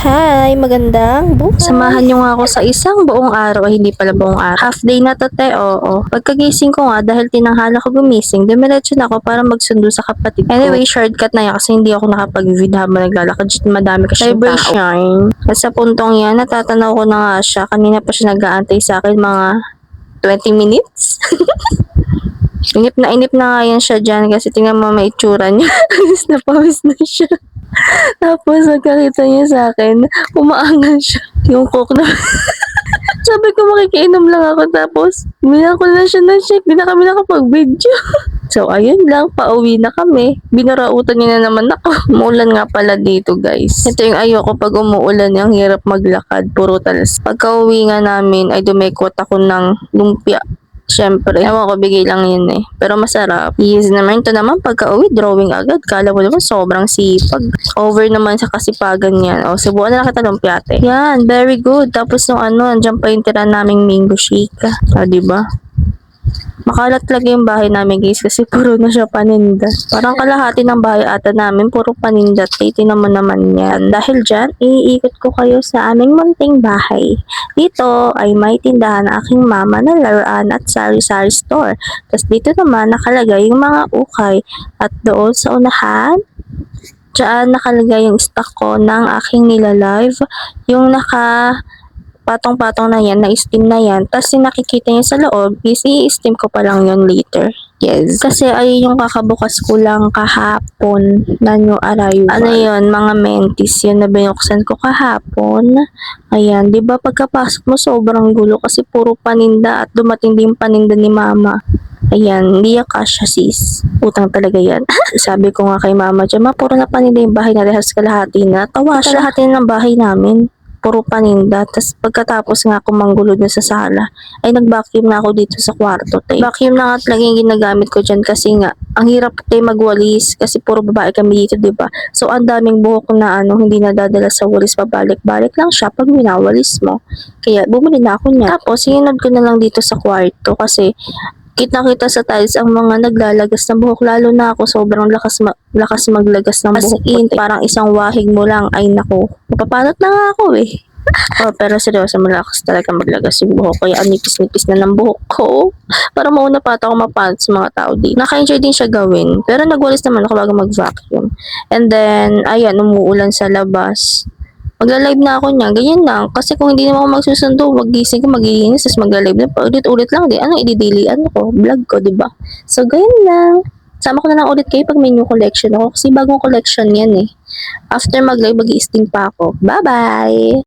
Hi, magandang buhay. Samahan niyo nga ako sa isang buong araw, ay hindi pala buong araw. Half day na to, te, oo. Pagkagising ko nga, dahil tinanghala ko gumising, dumiretso na ako para magsundo sa kapatid ko. Anyway, shortcut na yan kasi hindi ako nakapag-vid habang naglalakad. Madami kasi vibration. At sa puntong yan, natatanaw ko na nga siya. Kanina pa siya nag-aantay sa akin mga 20 minutes. Inip na nga yan siya dyan kasi tingnan mo may itsura niya. Pawis na siya. Tapos, nagkakita niya sa akin, umaangal siya. Yung coke na. Sabi ko, makikiinom lang ako. Tapos, bilang ko na siya ng shake. Di na kami nakapag-video. So, ayun lang. Pauwi na kami. Binarautan niya na naman ako. Umuulan nga pala dito, guys. Ito yung ayoko pag umuulan. Ang hirap maglakad. Puro talas. Pagka uwi nga namin, ay dumekot ako ng lumpia. Siyempre, ewan ko, bigay lang yun eh. Pero masarap. Yes naman, ito naman pagka-uwi, drawing agad. Kala mo naman sobrang sipag. Over naman sa kasipagan yan. O, subukan na lang kita lumpiate. Yan, very good. Tapos nung andyan pa yung tira naming mango shake. Diba? Makalat talaga yung bahay namin, guys, kasi puro na siya paninda. Parang kalahati ng bahay ata namin, puro paninda. Tinan mo naman yan. Dahil dyan, iikot ko kayo sa aming munting bahay. Dito ay may tindahan ng aking mama na laruan at sari-sari store. Tapos dito naman nakalagay yung mga ukay. At doon sa unahan, dyan nakalagay yung stock ko ng aking nilalive. Yung patong-patong na yan, na-steam na yan. Tapos yung nakikita niya sa loob is i-steam ko pa lang yun later. Yes. Kasi ay yung kakabukas ko lang kahapon na new arrival. Ano yun, mga mentis yun na binuksan ko kahapon. Ayan, di ba pagkapasok mo sobrang gulo kasi puro paninda at dumating din paninda ni mama. Ayan, hindi yung kasha sis. Utang talaga yan. Sabi ko nga kay mama dyan, puro na paninda yung bahay na rehas kalahati na. Tawa siya. Kalahati na ng bahay namin. Puro paninda. Tapos pagkatapos nga ako manggulo dun sa sala, ay nag-vacuum na ako dito sa kwarto. Vacuum na nga talaga yung ginagamit ko dyan kasi nga, ang hirap tayo magwalis kasi puro babae kami dito, diba? So, ang daming buhok na hindi nadadala sa walis, pabalik-balik lang siya pag minawalis mo. Kaya, bumili na ako niya. Tapos, sinunod ko na lang dito sa kwarto kasi kita-kita sa tiles ang mga naglalagas ng buhok. Lalo na ako, sobrang lakas maglagas ng buhok. As in, parang isang wahig mo lang, ay nako. Mapapanot na nga ako eh. Pero seryoso, malakas talaga maglagas yung buhok. Kaya nipis-nipis na ng buhok ko. Para mauna pa ako mapanot sa mga tao dito. Naka-enjoy din siya gawin. Pero nagwalis naman ako bago mag-vacuum. And then, ayan, umuulan sa labas. Magla-live na ako niya, ganyan lang. Kasi kung hindi naman ako magsusundo, magising ko, magiinis, tapos magla-live na. Ulit-ulit lang, di. Anong ididilian ko? Vlog ko, diba? So, ganyan lang. Sama ko na lang ulit kayo pag may new collection ako. Kasi bagong collection yan eh. After mag-live, mag-i-steam pa ako. Bye-bye!